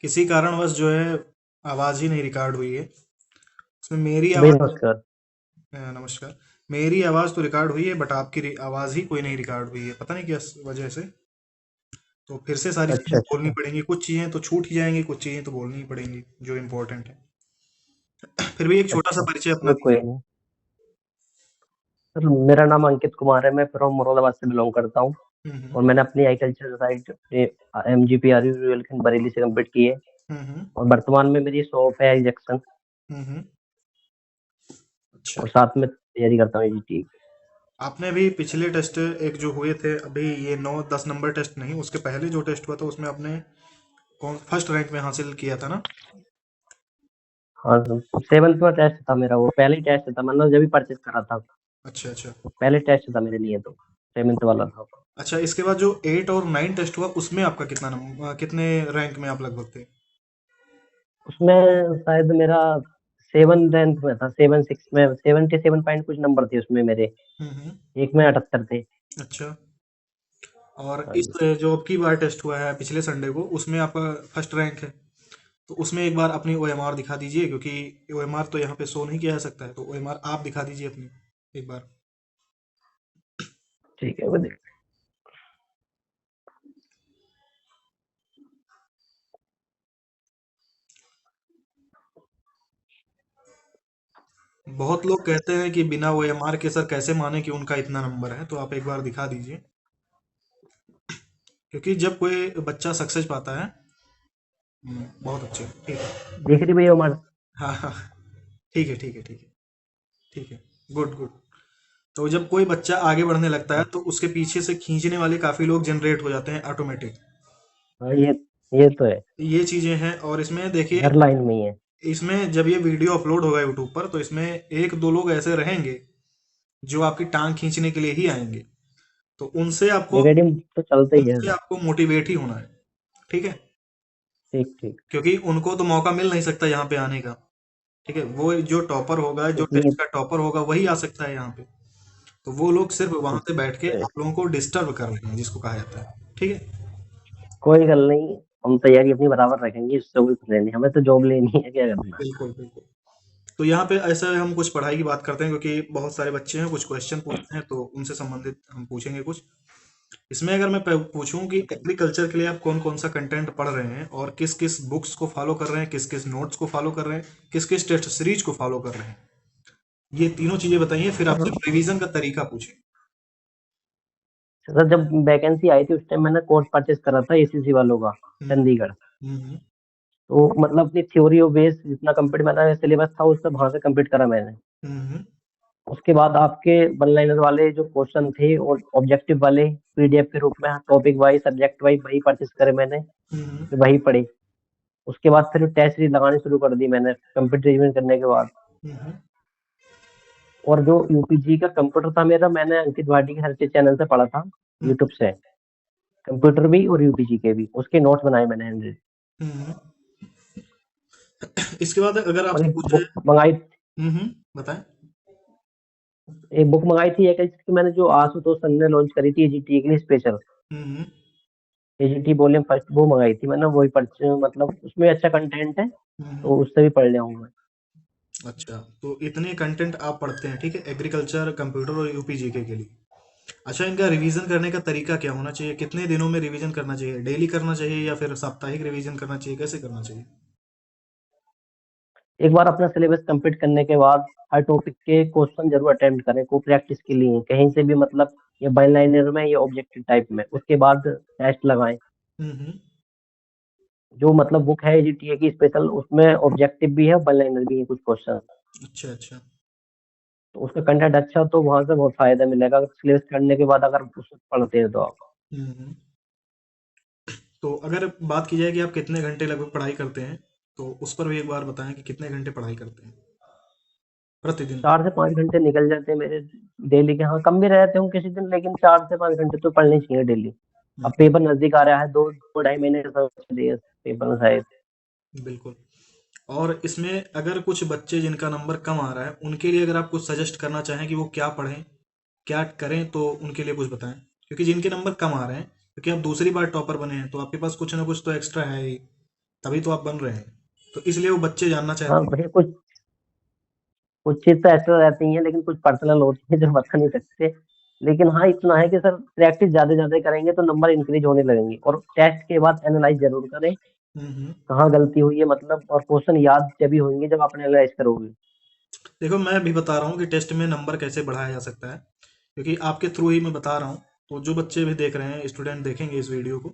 किसी कारणवश जो है आवाज ही नहीं रिकॉर्ड हुई है। उसमें मेरी भाई आवाज नमस्कार। नमस्कार। मेरी आवाज तो रिकॉर्ड हुई है बट आपकी आवाज ही कोई नहीं रिकॉर्ड हुई है, पता नहीं किस वजह से। तो फिर से सारी अच्छा चीजें बोलनी अच्छा। पड़ेंगी, कुछ चीजें तो छूट ही जाएंगी, कुछ चीजें तो बोलनी ही पड़ेंगी जो इम्पोर्टेंट है। फिर भी एक छोटा सा अच्छा परिचय अपना चलो कोई दीजिए। नहीं। सर मेरा नाम अंकित कुमार है, मैं फ्रॉम मुरादाबाद से बिलोंग करता हूँ। हम्म। और मैंने अपनी एग्रीकल्चर साइट MGPRU रुएलखंड बरेली से कंप्लीट की है। हम्म। और वर्तमान में मेरी शॉप है जंक्शन। हम्म। अच्छा। और साथ में तैयारी करता हूँ AGT। आपने भी पिछले टेस्ट एक जो हुए थे अभी, ये 9-10 नंबर टेस्ट नहीं, उसके पहले जो टेस्ट हुआ था उसमें आपने कौन फर्स्ट रैंक में हासिल किया था ना? हाँ सर, 7th में टेस्ट था मेरा, वो पहले ही टेस्ट था, मतलब जब भी परचेज करा था। अच्छा अच्छा। तो पहले टेस्ट था मेरे लिए, तो 7th वाला था। अच्छा, इसके बाद जो 8 और 9 टेस्ट हुआ उसमें आपका कितने रैंक में आप लगभग थे? उसमें शायद मेरा 7th में था, 7-6 में 77 पॉइंट कुछ नंबर थे उसमें मेरे। हम्म। एक में 78 थे। अच्छा। और हाँ इस जी। जो अब की बार टेस्ट हुआ है पिछले संडे को, उसमें आपका फर्स्ट रैंक है। तो उसमें एक बार अपनी OMR दिखा दीजिए, क्योंकि OMR तो यहाँ पे शो नहीं किया जा सकता है, तो OMR आप दिखा दीजिए अपनी एक बार। ठीक है वो देख। बहुत लोग कहते हैं कि बिना OMR के सर कैसे माने कि उनका इतना नंबर है, तो आप एक बार दिखा दीजिए। क्योंकि जब कोई बच्चा सक्सेस पाता है। बहुत अच्छे, ठीक है। देख रही भैया उमर। हाँ हाँ। ठीक है ठीक है ठीक है। ठीक है। Good good. तो जब कोई बच्चा आगे बढ़ने लगता है तो उसके पीछे से खींचने वाले काफी लोग जनरेट हो जाते हैं ऑटोमेटिक। हाँ ये तो है। ये चीजें हैं, और इसमें देखिए, हर लाइन में ही है। इसमें जब ये वीडियो अपलोड होगा यूट्यूब पर तो इसमें एक दो लोग ऐसे रहेंगे जो आपकी टांग खींचने के लिए ही आएंगे। तो नेगेटिव तो चलता ही है उनसे सर। आपको मोटिवेट ही होना है। ठीक है। ठीक ठीक। क्योंकि उनको तो मौका मिल नहीं सकता यहाँ पे आने का। ठीक है, वो जो टॉपर होगा, जो इसलिए टेस्ट का टॉपर होगा वही आ सकता है यहाँ पे। तो वो लोग सिर्फ वहां से बैठ के तो है। आप लोगों को डिस्टर्ब कर रहे हैं, जिसको कहा जाता है। ठीक है। कोई गल नहीं, हम तैयारी अपनी बराबर रखेंगे, इससे कोई खुले नहीं, हमें तो जॉब लेनी है, क्या करना है। बिल्कुल बिल्कुल। तो यहाँ पे ऐसे हम कुछ पढ़ाई की बात करते हैं, क्योंकि बहुत सारे बच्चे हैं, कुछ क्वेश्चन पूछते हैं, तो उनसे संबंधित हम पूछेंगे कुछ। इसमें अगर मैं पूछूं कि एग्रीकल्चर के लिए आप कौन कौन सा कंटेंट पढ़ रहे हैं और किस किस बुक्स को फॉलो कर रहे हैं, किस किस नोट्स को फॉलो कर रहे हैं, किस किस टेस्ट सीरीज को फॉलो कर रहे हैं, ये तीनों चीजें बताइए, फिर आपसे सर रिवीजन का तरीका पूछें। सर, जब वैकेंसी आई थी उस टाइम मैंने कोर्स परचेस करा था ACC वालों का, हम्म। चंडीगढ़। हम्म। तो मतलब अपनी थ्योरी और बेस जितना कंप्लीट मेरा सिलेबस था उससे वहां से कंप्लीट करा मैंने। हम्म। उसके बाद आपके वन लाइनर वाले जो क्वेश्चन थे और ऑब्जेक्टिव वाले PDF के रूप में टॉपिक वाइज सब्जेक्ट वाइज वही परचेस करे मैंने, हम्म। फिर वही पढ़े। उसके बाद फिर टेस्ट सीरीज लगानी शुरू कर दी मैंने कंप्यूटर रिवीजन करने के बाद। हम्म। और जो UPG का कंप्यूटर था मेरा, मैंने अंकित भाटी के हर चीज चैनल से पढ़ा था, हम्म। यूट्यूब से। कंप्यूटर भी और UPG के भी उसके नोट्स बनाए मैंने 100। हम्म। इसके बाद अगर और आपसे एक पूछे। बुक मंगाई, बताएं। एक बुक मंगाई थी एक की मैंने, जो आशुतोष सर ने लॉन्च करी थी AGT के लिए स्पेशल। हम्म। AGT वॉल्यूम फर्स्ट वो मंगाई थी मैंने, वही पढ़, मतलब उसमें अच्छा कंटेंट है, हम्म। तो उससे भी पढ़ लिया हूँ मैं। अच्छा, तो इतने कंटेंट आप पढ़ते हैं, ठीक है, एग्रीकल्चर, कंप्यूटर और UPGK के लिए। अच्छा, इनका रिवीजन करने का तरीका क्या होना चाहिए, कितने दिनों में रिवीजन करना चाहिए, डेली करना चाहिए या फिर साप्ताहिक रिवीजन करना चाहिए, कैसे करना चाहिए? एक बार अपना सिलेबस कंप्लीट करने के बाद हर टॉपिक के क्वेश्चन जरूर अटेम्प्ट करें, को प्रैक्टिस के लिए कहीं से भी, मतलब ये बाइन लाइनर में या ऑब्जेक्टिव टाइप में। उसके बाद टेस्ट लगाएं। हम्म। जो मतलब बुक है AGTA की स्पेशल, उसमें ऑब्जेक्टिव भी है, बाइन लाइनर भी है कुछ क्वेश्चन। अच्छा अच्छा। तो उसका कंटेंट अच्छा हो तो वहां से बहुत फायदा मिलेगा, सिलेबस करने के बाद अगर उसको पढ़ते हैं तो आप। हम्म। तो अगर बात की जाए कि आप कितने घंटे लगभग पढ़ाई करते हैं, तो उस पर भी एक बार बताएं कि कितने घंटे पढ़ाई करते हैं प्रतिदिन। 4 से 5 घंटे निकल जाते हैं मेरे डेली के। हाँ कम भी रहते हूँ किसी दिन, लेकिन 4 से 5 घंटे तो पढ़ने चाहिए डेली। अब हम्म। पेपर नजदीक आ रहा है, 2-2 ढाई महीने का समय बच है पेपर में शायद। बिल्कुल। और इसमें अगर कुछ बच्चे जिनका नंबर कम आ रहा है उनके लिए अगर आप कुछ सजेस्ट करना चाहें कि वो क्या पढ़ें, क्या करें, तो उनके लिए कुछ बताएं। क्योंकि जिनके नंबर कम आ रहे हैं, क्योंकि आप दूसरी बार टॉपर बने हैं तो आपके पास कुछ ना कुछ तो एक्स्ट्रा है ही। तभी तो आप बन रहे हैं। तो इसलिए वो बच्चे जानना हाँ चाहते हैं। भैया, कुछ कुछ चीज तो एक्स्ट्रा रहती है, लेकिन कुछ पर्सनल होती है जो बता नहीं सकते। लेकिन हाँ इतना है कि सर प्रैक्टिस ज्यादा ज्यादा करेंगे तो नंबर इंक्रीज होने लगेंगे, और टेस्ट के बाद एनालाइज जरूर करें हम्म। कहाँ गलती हुई है, मतलब और क्वेश्चन याद जब ही होंगे जब आप एनालाइज करोगे। देखो मैं भी बता रहा हूँ कि टेस्ट में नंबर कैसे बढ़ाया जा सकता है, क्योंकि आपके थ्रू ही मैं बता रहा हूँ। तो जो बच्चे भी देख रहे हैं, स्टूडेंट देखेंगे इस वीडियो को,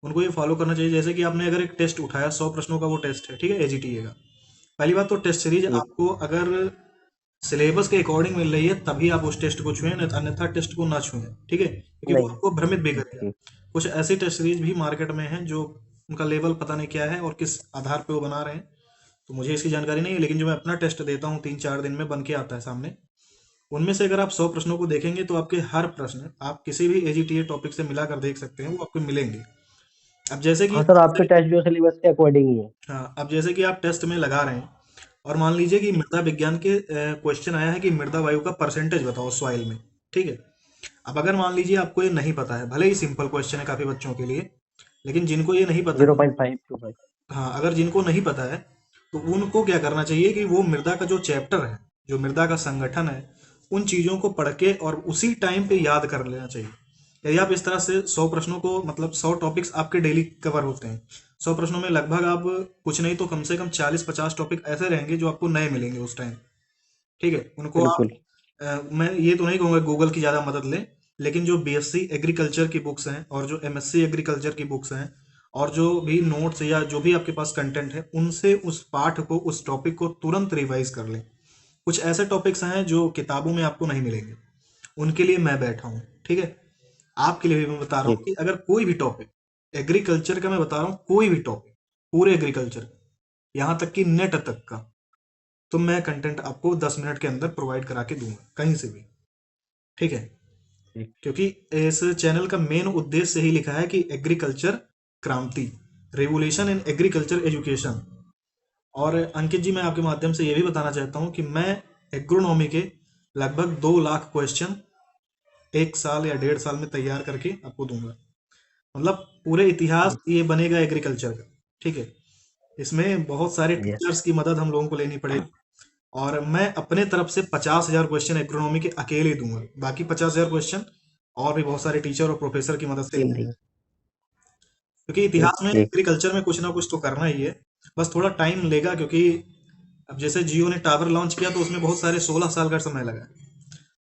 उनको ये फॉलो करना चाहिए। जैसे कि आपने अगर एक टेस्ट उठाया, 100 प्रश्नों का वो टेस्ट है, ठीक है, एजीटीए का। पहली बात तो टेस्ट सीरीज जी आपको अगर सिलेबस के अकॉर्डिंग मिल रही है तभी आप उस टेस्ट को छुएं, अन्यथा टेस्ट को ना छुएं, ठीक है, क्योंकि वो नहीं। आपको भ्रमित भी ठीक करेगा। ठीक। कुछ ऐसी टेस्ट सीरीज भी मार्केट में हैं जो उनका लेवल पता नहीं क्या है और किस आधार पे वो बना रहे हैं, तो मुझे इसकी जानकारी नहीं है। लेकिन जो मैं अपना टेस्ट देता हूँ 3-4 दिन में बन के आता है सामने, उनमें से अगर आप 100 प्रश्नों को देखेंगे तो आपके हर प्रश्न आप किसी भी एजीटीए टॉपिक से मिलाकर देख सकते हैं, वो आपको मिलेंगे। अब जैसे कि हाँ सर, आपके टेस्ट जो सिलेबस के अकॉर्डिंग ही है। हाँ, अब जैसे कि आप टेस्ट में लगा रहे हैं और मान लीजिए कि मृदा विज्ञान के क्वेश्चन आया है कि मृदा वायु का परसेंटेज बताओ सॉइल में, ठीक है। अब अगर मान लीजिए आपको ये नहीं पता है, भले ही सिंपल क्वेश्चन है काफी बच्चों के लिए, लेकिन जिनको ये नहीं पता जीरो है, पॉइंट फाइव टू फाइव हाँ, अगर जिनको नहीं पता है तो उनको क्या करना चाहिए कि वो मृदा का जो चैप्टर है, जो मृदा का संगठन है, उन चीजों को पढ़ के और उसी टाइम पे याद कर लेना चाहिए। यदि आप इस तरह से 100 प्रश्नों को, मतलब 100 टॉपिक्स आपके डेली कवर होते हैं, 100 प्रश्नों में लगभग आप कुछ नहीं तो कम से कम 40-50 टॉपिक ऐसे रहेंगे जो आपको नए मिलेंगे उस टाइम, ठीक है। उनको आप बिल्कुल। मैं ये तो नहीं कहूँगा गूगल की ज़्यादा मदद लें, लेकिन जो बीएससी एग्रीकल्चर की बुक्स हैं और जो एमएससी एग्रीकल्चर की बुक्स हैं और जो भी नोट्स या जो भी आपके पास कंटेंट है, उनसे उस पाठ को, उस टॉपिक को तुरंत रिवाइज कर लें। कुछ ऐसे टॉपिक्स हैं जो किताबों में आपको नहीं मिलेंगे, उनके लिए मैं बैठा हूँ, ठीक है। आपके लिए भी मैं बता रहा हूँ ठीक। कि अगर कोई भी टॉपिक, एग्रीकल्चर का मैं बता रहा हूँ, कोई भी टॉपिक, पूरे एग्रीकल्चर, यहाँ तक कि नेट तक का, तो मैं कंटेंट आपको 10 मिनट के अंदर प्रोवाइड करा के दूंगा कहीं से भी, ठीक है। ठीक। क्योंकि इस चैनल का मेन उद्देश्य ही लिखा है कि एग्रीकल्चर क्रांति, रेवोल्यूशन इन एग्रीकल्चर एजुकेशन। और अंकित जी, मैं आपके माध्यम से ये भी बताना चाहता हूँ कि मैं एग्रोनॉमी के लगभग 2 लाख क्वेश्चन 1 साल या 1.5 साल में तैयार करके आपको दूंगा। मतलब पूरे इतिहास ठीक। ये बनेगा एग्रीकल्चर का, ठीक है। इसमें बहुत सारे बढ़िया। टीचर्स की मदद हम लोगों को लेनी पड़ेगी, और मैं अपने तरफ से 50,000 क्वेश्चन एग्रोनॉमी के अकेले दूंगा। बाकी 50,000 क्वेश्चन और भी बहुत सारे टीचर और प्रोफेसर की मदद से टीम लेंगे, दी। क्योंकि ठीक इतिहास में, ठीक। एग्रीकल्चर में कुछ ना कुछ तो करना ही है। बस थोड़ा टाइम लेगा, क्योंकि अब जैसे जियो ने टावर लॉन्च किया तो उसमें बहुत सारे 16 साल का समय लगा,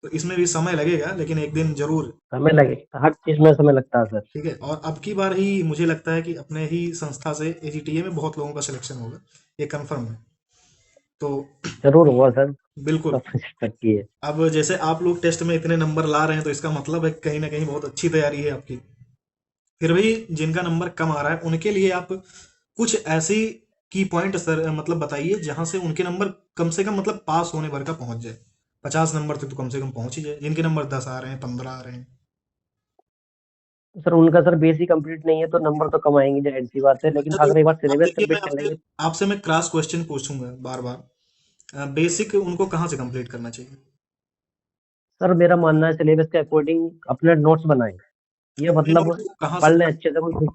तो इसमें भी समय लगेगा, लेकिन एक दिन जरूर, समय लगे, हर चीज में समय लगता है सर। ठीक है। और अब की बार ही मुझे लगता है कि अपने ही संस्था से एजीटीए में बहुत लोगों का सिलेक्शन होगा, ये कंफर्म है। तो जरूर होगा सर। बिल्कुल। सब कुछ रखी है। अब जैसे आप लोग टेस्ट में इतने नंबर ला रहे हैं तो इसका मतलब है कहीं ना कहीं बहुत अच्छी तैयारी है आपकी। फिर भी जिनका नंबर कम आ रहा है उनके लिए आप कुछ ऐसी की पॉइंट सर मतलब बताइए जहां से उनके नंबर कम से कम मतलब पास होने भर का पहुंच जाए। 50 नंबर तक तो कम से कम पहुंच ही जाए, जिनके नंबर 10 आ रहे हैं, 15 आ रहे हैं। सर उनका सर बेसिक कंप्लीट नहीं है तो नंबर तो कम आएंगे, जाहिर सी बात है, लेकिन अच्छा, तो अगर एक बार अब सिलेबस देखिए, मैं कंप्लीट कर आपसे लेंगे। आपसे मैं क्रॉस क्वेश्चन पूछूंगा बार बार। बेसिक उनको कहाँ से कंप्लीट करना चाहिए? सर मेरा मानना है सिलेबस के अकॉर्डिंग अपने नोट्स बनाएं। ये अपने मतलब नोट्स को कहाँ से? पढ़ लें अच्छे से, कोई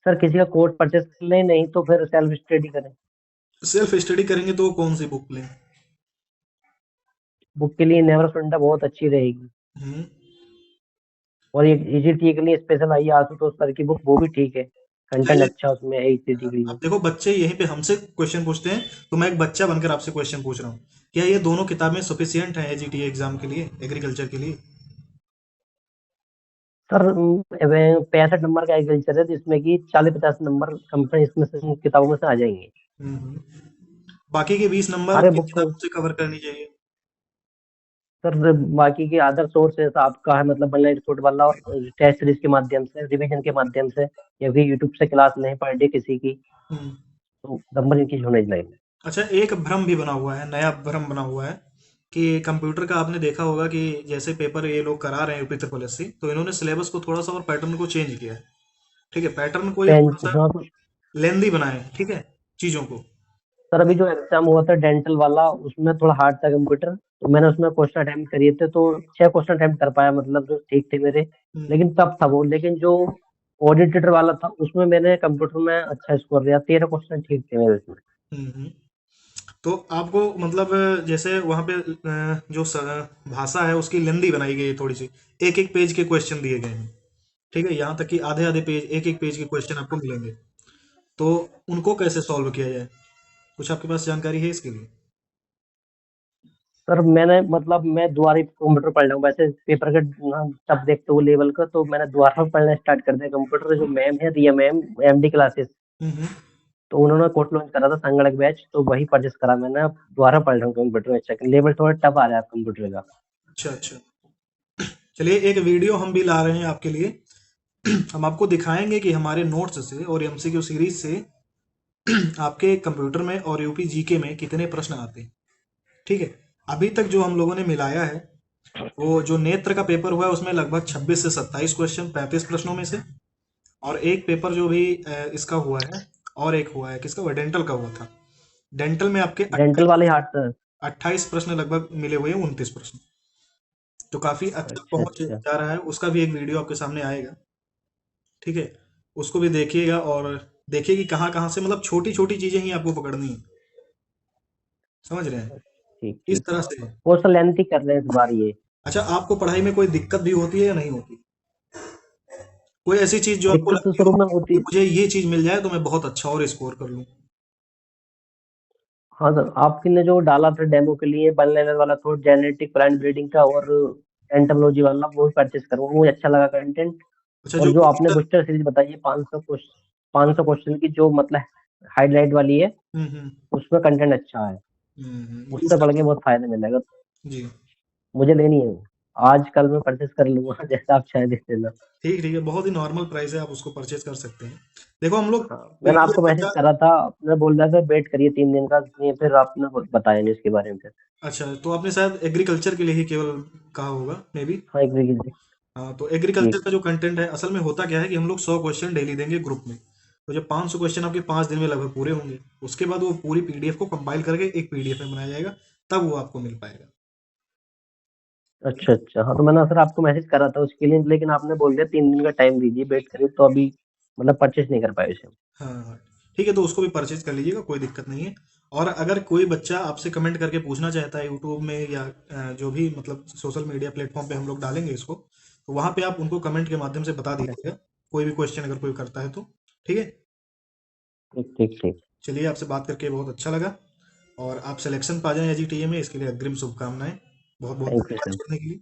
सर किसी का कोर्स परचेस कर लें, नहीं तो फिर सेल्फ स्टडी करें। सेल्फ स्टडी करेंगे तो कौन सी बुक लें? बुक के लिए नेवर फ्रंटा बहुत अच्छी रहेगी। हम्म। और ये ईजीटी के लिए स्पेशल आई है आशुतोष सर की बुक, वो भी ठीक है, क्या कंटेंट ये, अच्छा उसमें है ईजीटी के अब लिए। देखो बच्चे यहीं पे हमसे क्वेश्चन पूछते हैं, तो मैं एक बच्चा बनकर आपसे क्वेश्चन पूछ रहा हूँ, क्या ये दोनों किताबें सफिशियंट हैं एजीटीए एग्जाम के लिए, एग्रीकल्चर के लिए? सर 65 नंबर का एग्रीकल्चर है जिसमें कि 40-50 नंबर कंपनी इसमें से किताबों में से आ जाएंगे। बाकी के 20 नंबर सारे किन बुक किताबों से कवर करनी चाहिए? सर बाकी के अदर सोर्सेस आपका है, मतलब ऑनलाइन रिपोर्ट वाला और टेस्ट सीरीज के माध्यम से, रिवीजन के माध्यम से, या फिर यूट्यूब से क्लास लें पर डे किसी की, हम्म। तो नंबर इनकी होने लगेंगे। अच्छा, एक भ्रम भी बना हुआ है, नया भ्रम बना हुआ है कि कंप्यूटर का आपने देखा होगा कि जैसे पेपर ये लोग करा रहे हैं यूपी ट्रिपल एस सी, तो इन्होंने सिलेबस को थोड़ा सा और पैटर्न को चेंज किया है, ठीक है, पैटर्न को ये थोड़ा सा हाँ कुछ। लेंदी बनाए, ठीक है, चीजों को। सर अभी जो एग्जाम हुआ था डेंटल वाला, उसमें थोड़ा हार्ड था कंप्यूटर, तो मैंने उसमें क्वेश्चन अटेम्प्ट करिए थे, तो 6 क्वेश्चन अटेम्प्ट कर पाया, मतलब जो ठीक थे मेरे। हम्म। लेकिन टफ था वो, लेकिन जो ऑडिटर वाला था, उसमें मैंने कंप्यूटर में अच्छा स्कोर दिया, 13 क्वेश्चन ठीक थे मेरे उसमें। हम्म। तो आपको मतलब जैसे वहां पे जो भाषा है उसकी लेंदी बनाई गई है थोड़ी सी, एक एक पेज के क्वेश्चन दिए गए हैं। ठीक है, यहाँ तक कि आधे आधे पेज, एक एक पेज के क्वेश्चन आपको मिलेंगे। तो उनको कैसे सॉल्व किया जाए, कुछ आपके पास जानकारी है इसके लिए? सर मैंने मतलब मैं दोबारा कंप्यूटर पढ़ रहा हूँ, वैसे पेपर का ना तब देखते हो लेवल का, तो मैंने दोबारा पढ़ना स्टार्ट कर दिया कंप्यूटर। जो मैम है, रिया मैम, एमडी क्लासेस, हम्म। तो उन्होंने कोर्स लॉन्च करा था संगणक बैच, तो वही परचेस करा मैंने। अब दोबारा पढ़ रहा हूँ कंप्यूटर में, सेकंड लेवल थोड़ा टफ आ रहा है कंप्यूटर का। अच्छा अच्छा। चलिए, एक वीडियो हम भी ला रहे हैं आपके लिए। हम आपको दिखाएंगे कि हमारे नोट्स से और एमसीक्यू सीरीज से आपके कंप्यूटर में और यूपी जीके में कितने प्रश्न आते हैं। ठीक है, अभी तक जो हम लोगों ने मिलाया है, वो जो नेत्र का पेपर हुआ है उसमें लगभग 26 से 27 क्वेश्चन 35 प्रश्नों में से, और एक पेपर जो भी इसका हुआ है, और एक हुआ है किसका हुआ, डेंटल का हुआ था। डेंटल में आपके डेंटल वाले हार्ट सर। 28 प्रश्न लगभग मिले हुए हैं, 29 प्रश्न। तो काफी अच्छा अच्छा पहुंच अच्छा। जा रहा है, उसका भी एक वीडियो आपके सामने आएगा। ठीक है, उसको भी देखिएगा और देखिए कि कहाँ कहाँ से, मतलब छोटी छोटी चीजें ही आपको पकड़नी है। समझ रहे हैं, ठीक इस ठीक। तरह से है। कोर्स लेंथ ही कर रहे हैं इस बार ये। अच्छा, आपको पढ़ाई में कोई दिक्कत भी होती है या नहीं होती? कोई ऐसी चीज जो आपको दिक्कत तो लगती हो शुरू में कि होती। मुझे ये चीज मिल जाए तो मैं बहुत अच्छा और स्कोर कर लूं? हाँ सर, आपने ने जो डाला था डेमो के लिए वन लाइनर वाला, तो जेनेटिक प्लांट ब्रीडिंग का और एंटोलॉजी वाला, वो परचेस करूँगा, मुझे अच्छा लगा कंटेंट। अच्छा, और जो जो आपने बूस्टर। बूस्टर सीरीज बताई है 500 क्वेश्चन, 500 क्वेश्चन की, जो मतलब हाईलाइट वाली है, हम्म। उसमें कंटेंट अच्छा है। उससे पढ़ बूस्टर। के बहुत फायदा मिलेगा। जी। मुझे लेनी है वो, आज कल मैं परचेस कर लूंगा जैसा आप चाहे दे देना। ठीक ठीक है, बहुत ही नॉर्मल प्राइस है, आप उसको परचेज कर सकते हैं। देखो हम लोग हाँ, मैंने आपको पीडीएफ मैसेज का। करा था, आपने बोल रहा था वेट करिए 3 दिन का, नहीं फिर आपने बताया नहीं उसके बारे में फिर। अच्छा, तो आपने शायद एग्रीकल्चर के लिए ही केवल कहा होगा, मे बी। हाँ, एग्री कीजिए। हाँ, तो एग्रीकल्चर ठीक। का जो कंटेंट है, असल में होता क्या है कि हम लोग 100 क्वेश्चन डेली देंगे ग्रुप में। तो जब 500 क्वेश्चन आपके 5 दिन में लगभग पूरे होंगे, उसके बाद वो पूरी पीडीएफ को कंपाइल करके एक पीडीएफ में बनाया जाएगा, तब वो आपको मिल पाएगा। अच्छा अच्छा, हाँ तो मैंने सर आपको मैसेज करा था उसके लिए, लेकिन आपने बोल दिया 3 दिन का टाइम दीजिए, वेट करिए, तो अभी मतलब परचेस नहीं कर पाए उसे। हाँ हाँ, ठीक है, तो उसको भी परचेज कर लीजिएगा, कोई दिक्कत नहीं है। और अगर कोई बच्चा आपसे कमेंट करके पूछना चाहता है यूट्यूब में या जो भी मतलब सोशल मीडिया प्लेटफॉर्म पे हम लोग डालेंगे इसको, तो वहां पे आप उनको कमेंट के माध्यम से बता दीजिएगा, कोई भी क्वेश्चन अगर कोई करता है तो। ठीक है। ठीक ठीक ठीक। चलिए, आपसे बात करके बहुत अच्छा लगा, और आप सिलेक्शन पा जाएं एजीटीए में, इसके लिए अग्रिम शुभकामनाएं। बहुत बहुत थैंक यू धन्यवाद सर। जुड़ने के लिए।